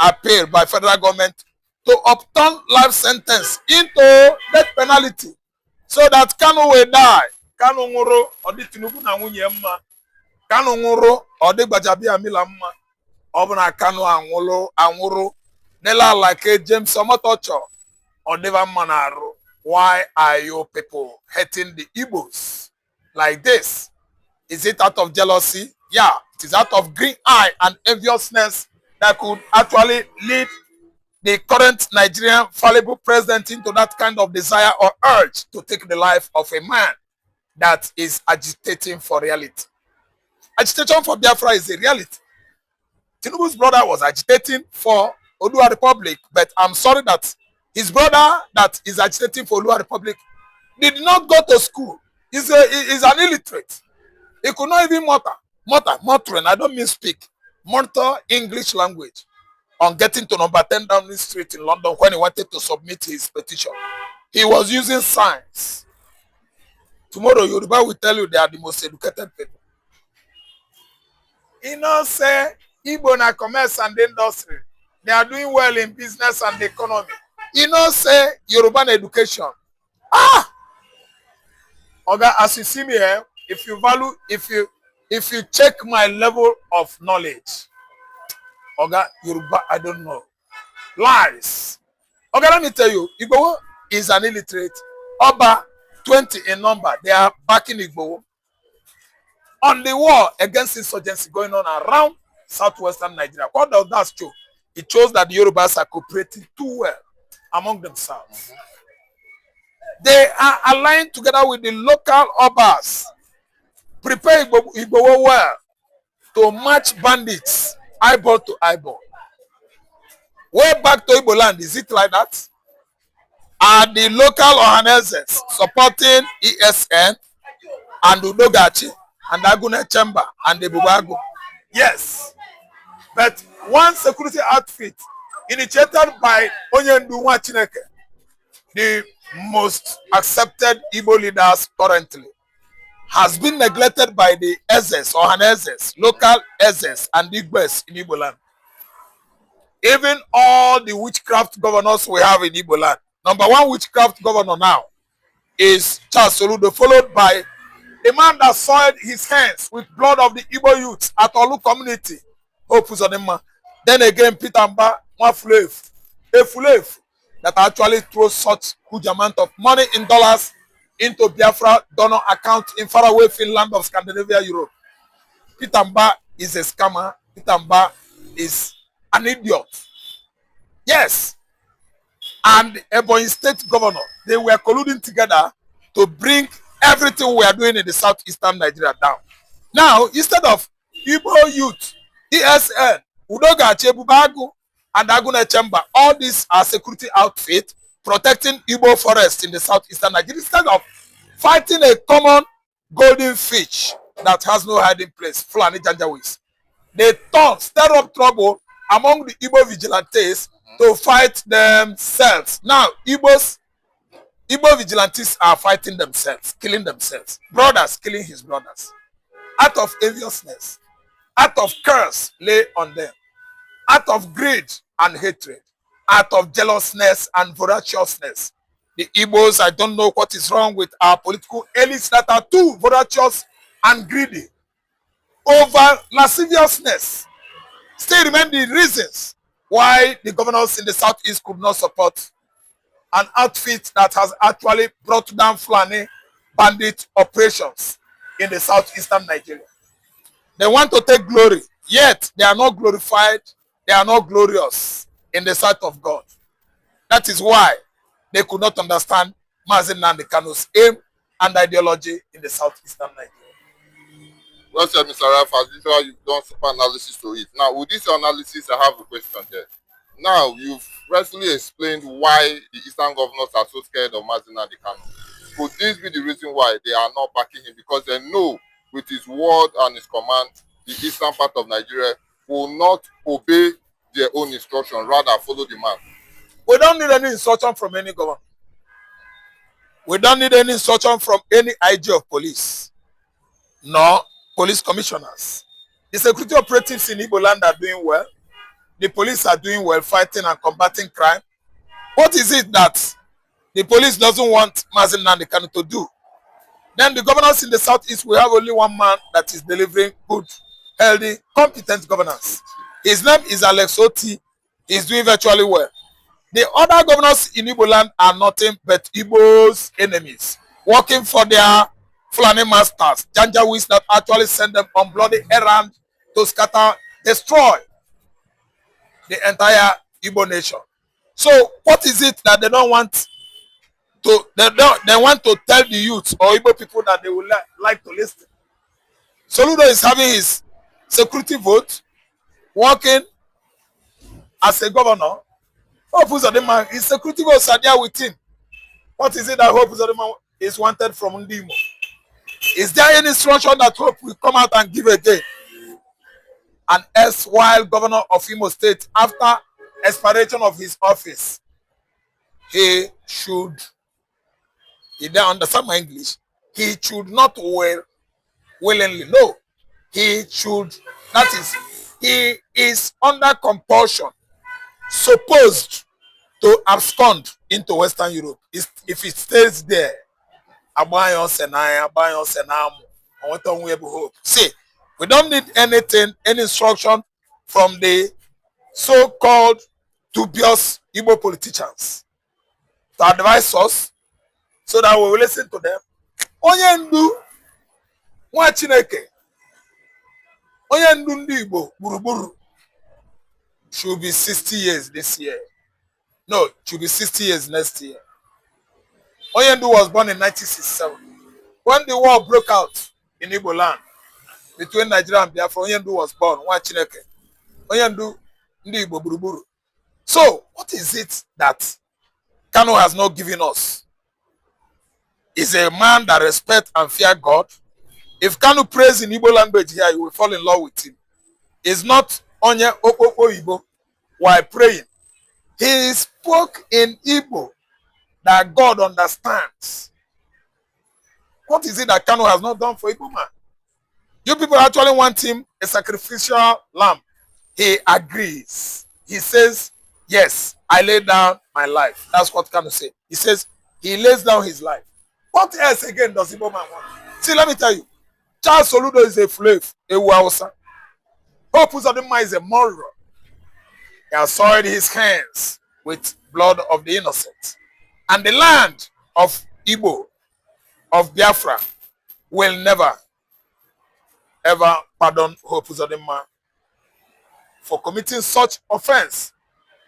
appeal by federal government to upturn life sentence into death penalty so that Kanu will die. Kanu nguru odi Tinubu na nwunye mma. Kanu nguru odi Gbajabiamila mma. Obuna Kanu anwuru nela like James Omotocho odiva manaru. Why are you people hating the Igbos like this? Is it out of jealousy? Yeah, it is out of green eye and enviousness that could actually lead the current Nigerian fallible president into that kind of desire or urge to take the life of a man that is agitating for reality. Agitation for Biafra is a reality. Tinubu's brother was agitating for Odua Republic, but I'm sorry that his brother that is agitating for Odua Republic did not go to school. He's an illiterate. He could not even mutter, I don't mean speak, mutter English language on getting to number 10 Downing Street in London when he wanted to submit his petition. He was using signs. Tomorrow, Yoruba will tell you they are the most educated people. You know, say, Igbo na commerce and industry. They are doing well in business and the economy. You know, say, Yoruba education. Oga, as you see me here, if you check my level of knowledge, Oga, Yoruba, I don't know. Lies. Oga, let me tell you, Igbo is an illiterate. Oba, 20 in number, they are backing Igbo on the war against insurgency going on around southwestern Nigeria. What does that show? It shows that the Yorubas are cooperating too well among themselves. They are aligned together with the local Obas. Prepare Igbo well to match bandits eyeball to eyeball. Way back to Igbo land, is it like that? Are the local Ohaneses supporting ESN and Udogachi and Agune Chamber and the Bubago? Yes. But one security outfit initiated by Onyendu Chineke, the most accepted Igbo leaders currently, has been neglected by the Ezes or Haneses, local Ezes and Igbes in Igbo land. Even all the witchcraft governors we have in Igbo land. Number one witchcraft governor now is Charles Soludo, followed by a man that soiled his hands with blood of the Igbo youth at Olu community. Hope Uzodinma. Then again, Peter Mba, a Fulev that actually throws such huge amount of money in dollars into Biafra donor account in faraway Finland of Scandinavia, Europe. Peter Mba is a scammer. Peter Mba is an idiot. Yes. And the Ebonyi State Governor, they were colluding together to bring everything we are doing in the southeastern Nigeria down. Now, instead of Igbo youth, ESN, Udoga Chebubagu, and Agune Chamber, all these are security outfits protecting Igbo forest in the southeastern Nigeria. Instead of fighting a common golden fish that has no hiding place, Fulani Janjaweeds, they stir up trouble among the Igbo vigilantes to fight themselves. Now, Igbo vigilantes are fighting themselves, killing themselves. Brothers killing his brothers. Out of enviousness, out of curse lay on them, out of greed and hatred, out of jealousness and voraciousness. The Igbos, I don't know what is wrong with our political elites that are too voracious and greedy. Over lasciviousness still remain the reasons why the governors in the southeast could not support an outfit that has actually brought down Fulani bandit operations in the southeastern Nigeria. They want to take glory, yet they are not glorified, they are not glorious in the sight of God. That is why they could not understand Mazi Nnamdi Kanu's aim and ideology in the southeastern Nigeria. Well said, Mr. Ralph. As usual, you've done super analysis to it. Now, with this analysis, I have a question here. Now, you've recently explained why the Eastern governors are so scared of Mazi Nnamdi Kanu. Could this be the reason why they are not backing him? Because they know with his word and his command, the eastern part of Nigeria will not obey their own instruction, rather follow the man. We don't need any instruction from any government. We don't need any instruction from any IG of police, nor police commissioners. The security operatives in Igbo land are doing well. the police are doing well fighting and combating crime. What is it that the police doesn't want Mazi Nnamdi Kanu to do? Then the governors in the southeast will have only one man that is delivering good, healthy, competent governance. His name is Alex Oti. He's doing virtually well. The other governors in Igbo land are nothing but Igbo's enemies, working for their Fulani masters, Janjaweeds that actually send them on bloody errand to scatter, destroy the entire Igbo nation. So what is it that they don't want to, they want to tell the youth or Igbo people that they would like to listen? Soludo is having his security vote, working as a governor. Hope Uzodinma, his security votes are there with him. What is it that Hope Uzodinma is wanted from Ndimo? Is there any instruction that Hope will come out and give again? And erstwhile governor of Imo State, after expiration of his office, he should, he don't understand my English, he should not willingly, no, he should, that is, he is under compulsion, supposed to abscond into Western Europe. If he stays there, see, we don't need anything, any instruction from the so-called dubious Igbo politicians to advise us so that we will listen to them. Onye ndu nwa Chineke, onye ndu ndị Igbo gburugburu should be 60 years this year. No, should be 60 years next year. Onye ndu was born in 1967. When the war broke out in Igbo land between Nigeria and Biafra, Onye ndu was born. Nwa Chineke. Onye ndu ndị Igbo gburugburu. So, what is it that Kanu has not given us? Is a man that respects and fears God. If Kanu prays in Igbo language here, you will fall in love with him. He's not Onye Okoko Igbo while praying. He spoke in Igbo that God understands. What is it that Kanu has not done for Igbo man? You people actually want him a sacrificial lamb. He agrees. He says, yes, I lay down my life. That's what Kanu say. He says, he lays down his life. What else again does Igbo man want? See, let me tell you. Charles Soludo is a slave, a Wausa. Hope Uzodinma is a murderer. He has soiled his hands with blood of the innocent. And the land of Igbo, of Biafra, will never, ever pardon Hope Uzodinma for committing such offense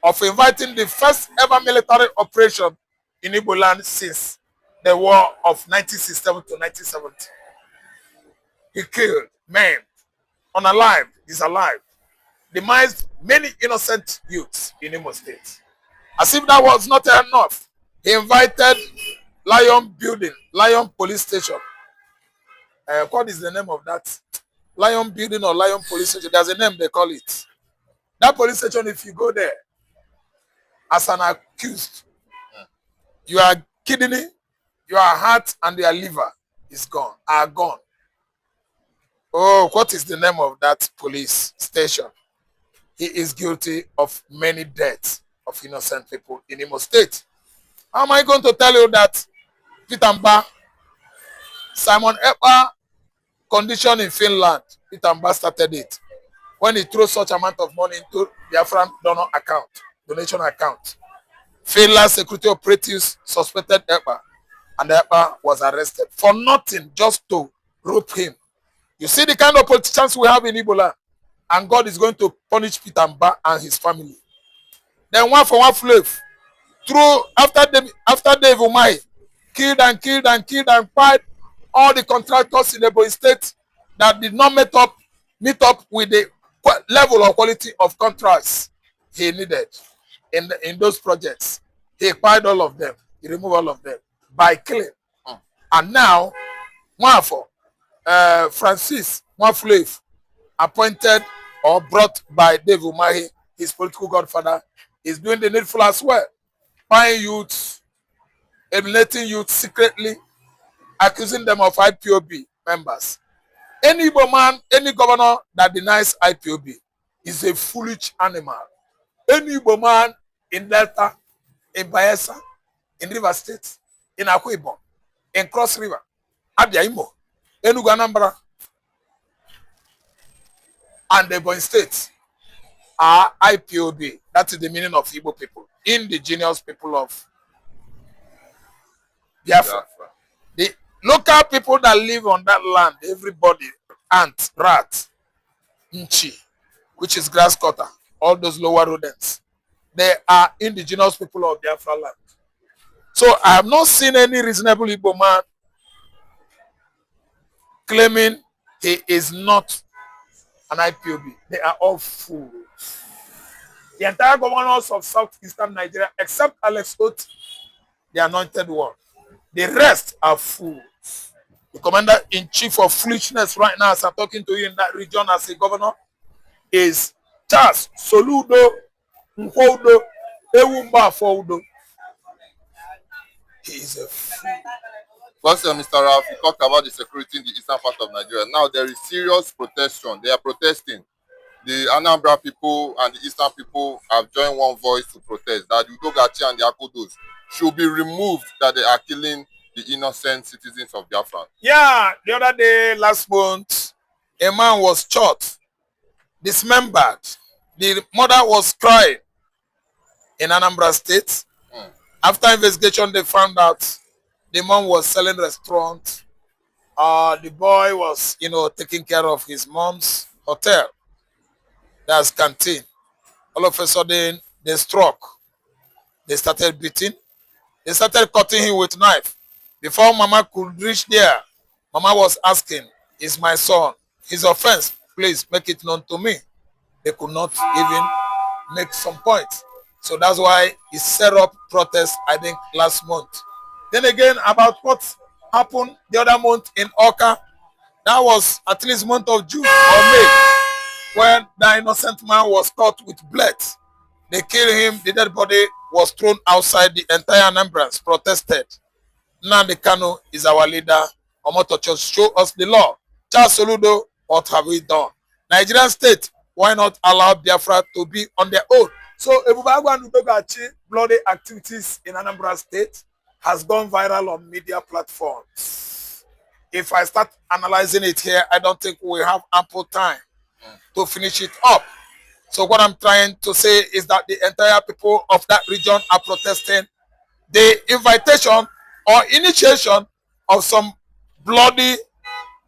of inviting the first ever military operation in Igbo land since the war of 1967 to 1970. He killed, maimed, unalived, disalive, demised many innocent youths in Imo State. As if that was not enough, he invited Lion Building, Lion Police Station. What is the name of that? Lion Building or Lion Police Station. There's a name they call it. That police station, if you go there as an accused, your kidney, your heart, and your liver is gone, are gone. Oh, what is the name of that police station? He is guilty of many deaths of innocent people in Imo State. How am I going to tell you that Peter Mba, Simon Ekpa condition in Finland, Peter Mba started it when he threw such amount of money into Biafran donation account. Finland security operatives suspected Ekpa, and Ekpa was arrested for nothing, just to rope him. You see the kind of politicians we have in Ebola, and God is going to punish Peter Mba and his family. Then one for one slave, after Dave Umahi killed and fired all the contractors in Ebonyi State that did not meet up with the level of quality of contracts he needed in those projects. He acquired all of them. He removed all of them by killing. And now, Mwafo, Francis Mwafulef, appointed or brought by Dave Umahi, his political godfather, is doing the needful as well. Buying youths, eliminating youths secretly, accusing them of IPOB members. Any Igbo man, any governor that denies IPOB is a foolish animal. Any Igbo man in Delta, in Bayelsa, in River State, in Akwa Ibom, in Cross River, Abia Imo, Enugu Anambra, and the Ebonyi State are IPOB. That is the meaning of Igbo people, indigenous people of Biafra. The local people that live on that land, everybody, ant, rat, nchi, which is grass cutter, all those lower rodents, they are indigenous people of Biafra land. So I have not seen any reasonable Igbo man claiming he is not an IPOB. They are all fools. The entire governors of southeastern Nigeria, except Alex Oti, the anointed one, the rest are fools. The commander-in-chief of foolishness right now, as I'm talking to you in that region as a governor, is Charles Soludo Nkodo Ewumba Foudo. He is a fool. First, Mr. Ralph, you talked about the security in the eastern part of Nigeria. Now there is serious protestation. They are protesting. The Anambra people and the eastern people have joined one voice to protest that the Udogachi and the Akodos should be removed, that they are killing the innocent citizens of Biafra. Yeah, the other day, last month, a man was shot, dismembered. The mother was crying in Anambra State. After investigation, they found out the mom was selling restaurant. The boy was, taking care of his mom's hotel. That's canteen. All of a sudden, they struck. They started beating. They started cutting him with knife. Before Mama could reach there, Mama was asking, "Is my son? His offense, please make it known to me." They could not even make some point. So that's why he set up protests, I think, last month. Then again, about what happened the other month in Oka, that was at least month of June or May, when the innocent man was caught with blood. They killed him, the dead body was thrown outside. The entire Anambrans protested. Now the Kanu is our leader. Omoto just show us the law. Charles Soludo, what have we done? Nigerian state, why not allow Biafra to be on their own? So Ebubagwa and Udogachi bloody activities in Anambra State has gone viral on media platforms. If I start analyzing it here, I don't think we have ample time to finish it up. So what I'm trying to say is that the entire people of that region are protesting the invitation or initiation of some bloody,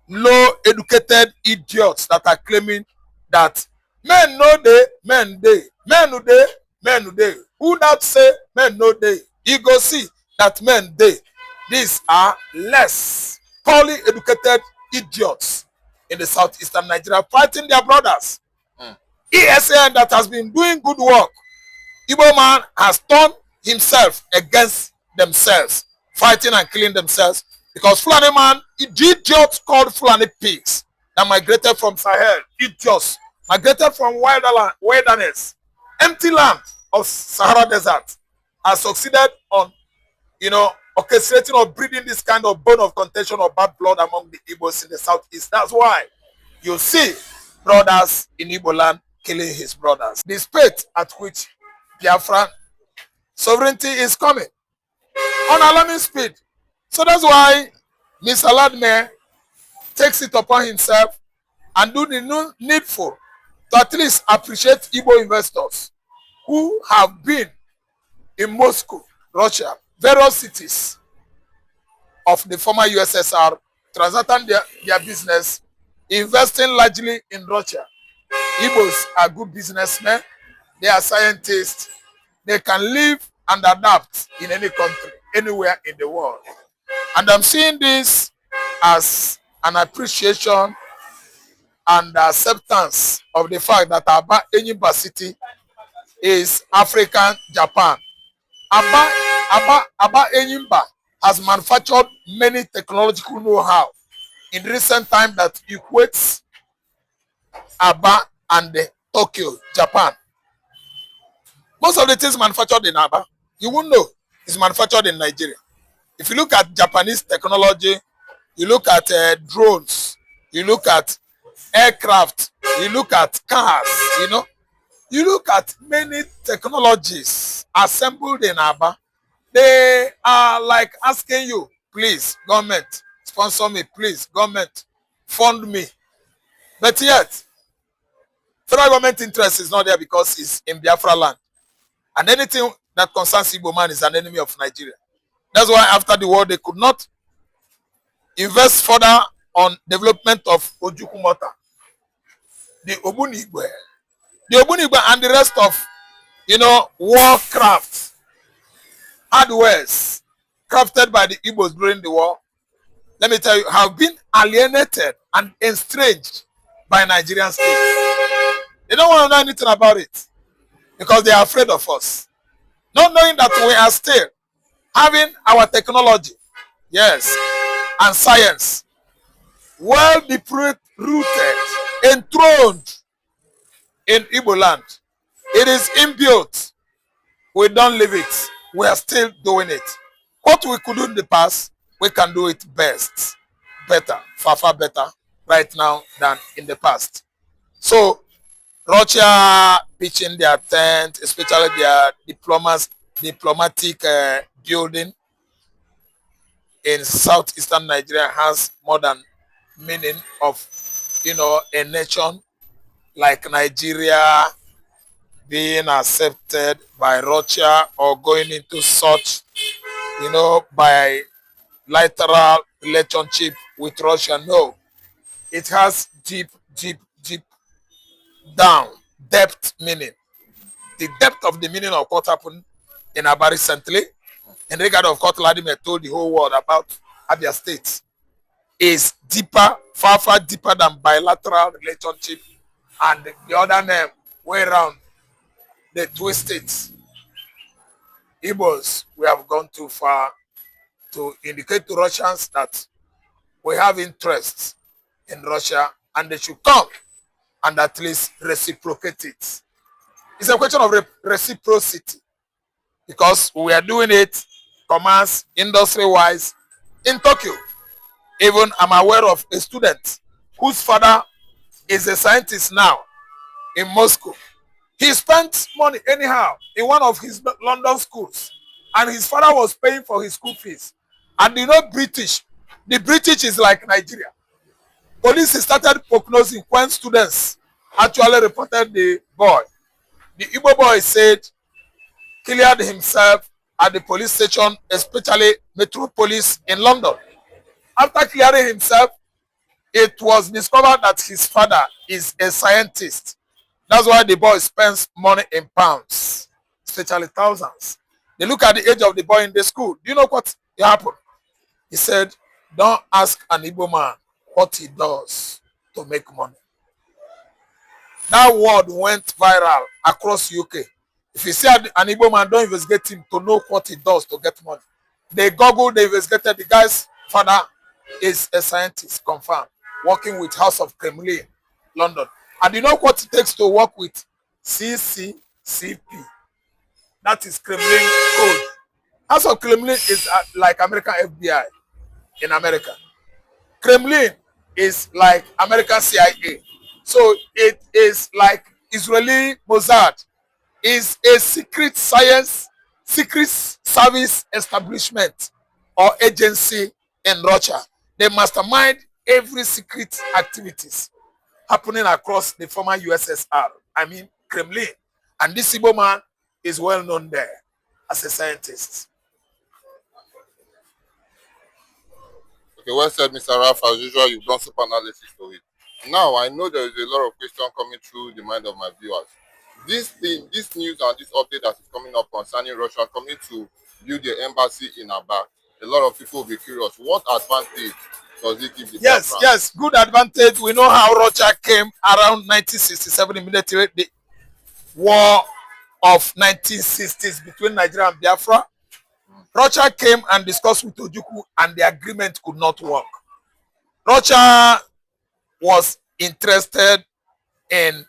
low-educated idiots that are claiming that men no dey, men dey, men no dey, men no dey. Who that say men no dey? You go see that men dey. These are less poorly educated idiots in the southeastern Nigeria fighting their brothers. ESN that has been doing good work. Igbo man has turned himself against themselves, fighting and killing themselves because Fulani man, idiots called Fulani pigs that migrated from Sahel, idiots, migrated from wilderness, empty land of Sahara Desert, has succeeded on, orchestrating or breeding this kind of bone of contention or bad blood among the Igbos in the southeast. That's why you see brothers in Igbo land killing his brothers. The speed at which Biafran sovereignty is coming on alarming speed. So that's why Mr. Ladme takes it upon himself and do the needful to at least appreciate Igbo investors who have been in Moscow, Russia, various cities of the former USSR, transacting their business, investing largely in Russia. Igbos are good businessmen. They are scientists. They can live and adapt in any country, anywhere in the world. And I'm seeing this as an appreciation and acceptance of the fact that Aba Enyimba City is African Japan. Aba Enyimba has manufactured many technological know-how in recent time that equates Aba and Tokyo, Japan. Most of the things manufactured in Aba, you won't know, is manufactured in Nigeria. If you look at Japanese technology, you look at drones, you look at aircraft, you look at cars, You look at many technologies assembled in Aba, they are like asking you, please, government, sponsor me, please, government, fund me. But yet, federal government interest is not there because it's in Biafra land. And anything that concerns Igbo man is an enemy of Nigeria. That's why after the war, they could not invest further on development of Ojukumota, the Obunigwe, and the rest of, warcraft, hardwares crafted by the Igbos during the war. Let me tell you, have been alienated and estranged by Nigerian states. They don't want to know anything about it because they are afraid of us. Not knowing that we are still having our technology, yes, and science well deep-rooted, enthroned in Igbo land. It is inbuilt. We don't leave it. We are still doing it. What we could do in the past, we can do it better, far, far better right now than in the past. So, Russia pitching their tent, especially their diplomatic building in southeastern Nigeria has more than meaning of, a nation like Nigeria being accepted by Russia or going into such, by bilateral relationship with Russia. No, it has deep down depth meaning. The depth of the meaning of what happened in Aba recently, in regard of what Vladimir told the whole world about Abia State, is deeper, far, far deeper than bilateral relationship and the other name way around. They twist it. Igbos, we have gone too far to indicate to Russians that we have interests in Russia and they should come and at least reciprocate it. It's a question of reciprocity because we are doing it commerce, industry-wise in Tokyo. Even I'm aware of a student whose father is a scientist now in Moscow. He spent money anyhow in one of his London schools and his father was paying for his school fees. And British, the British is like Nigeria. Police started prognosing when students actually reported the boy. The Igbo boy said cleared himself at the police station, especially Metropolis in London. After clearing himself, it was discovered that his father is a scientist. That's why the boy spends money in pounds, especially thousands. They look at the age of the boy in the school. Do you know what happened? He said, don't ask an Igbo man what he does to make money. That word went viral across UK. If you see an Igbo man, don't investigate him to know what he does to get money. They Googled, they investigated. The guy's father is a scientist, confirmed, working with House of Kremlin, London. And you know what it takes to work with CCCP? That is Kremlin code. House of Kremlin is like American FBI in America. Kremlin is like American CIA. So it is like Israeli Mossad. Is a secret science, secret service establishment or agency in Russia. They mastermind every secret activities happening across the former USSR. I mean, Kremlin. And this Igbo man is well known there as a scientist. Okay, well said, Mr. Ralph. As usual, you've done super analysis to it. Now, I know there is a lot of questions coming through the mind of my viewers. This news and this update that is coming up concerning Russia coming to build their embassy in Aba, a lot of people will be curious. What advantage does it give the Biafra? Yes, good advantage. We know how Russia came around 1967, immediately the war of 1960s between Nigeria and Biafra. Russia came and discussed with Ojukwu and the agreement could not work. Russia was interested in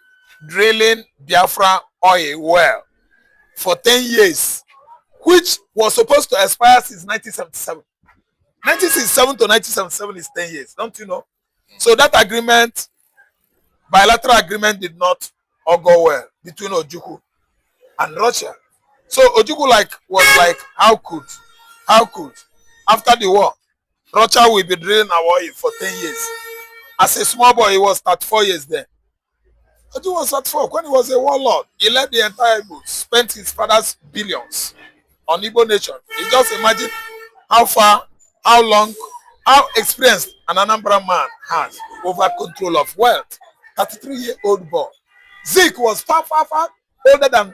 drilling Biafra oil well for 10 years, which was supposed to expire since 1977. 1967 to 1977 is 10 years, don't you know? So that agreement, bilateral agreement, did not or go well between Ojukwu and Russia. So Ojukwu was like, how could after the war, Russia will be drilling our oil for 10 years. As a small boy, he was 34 years then. Ojukwu was 34 when he was a warlord. He led the entire Igbo, spent his father's billions on Igbo nation. You just imagine how far, how long, how experienced an Anambra man has over control of wealth. 33-year-old boy. Zik was far older than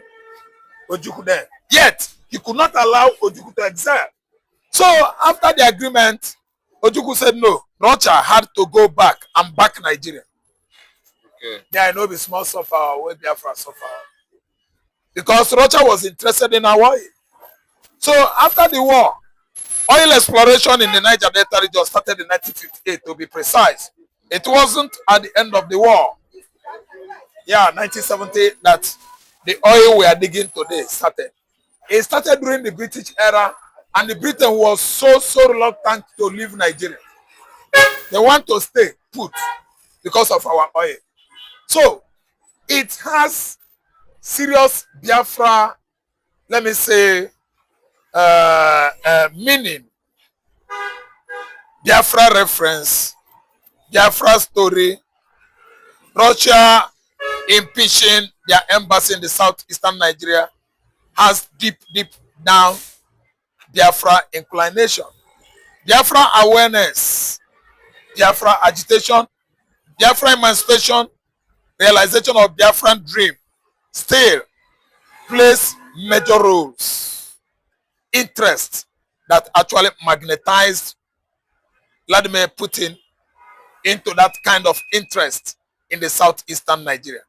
Ojukwu then. Yet, he could not allow Ojukwu to excel. So, after the agreement, Ojukwu said no. Rocha had to go back and back Nigeria. Okay. Yeah, I know the small suffer where Biafra suffer. Because Rocha was interested in our oil. So, after the war, oil exploration in the Niger Delta region started in 1958, to be precise. It wasn't at the end of the war. Yeah, 1970, that the oil we are digging today started. It started during the British era, and the Britain was so reluctant to leave Nigeria. They want to stay put because of our oil. So, it has serious Biafra, let me say, meaning. Biafra reference, Biafra story, Russia impeaching their embassy in the southeastern Nigeria has deep down Biafra inclination. Biafra awareness, Biafra agitation, Biafra emancipation, realization of Biafran dream still plays major roles. Interest that actually magnetized Vladimir Putin into that kind of interest in the southeastern Nigeria.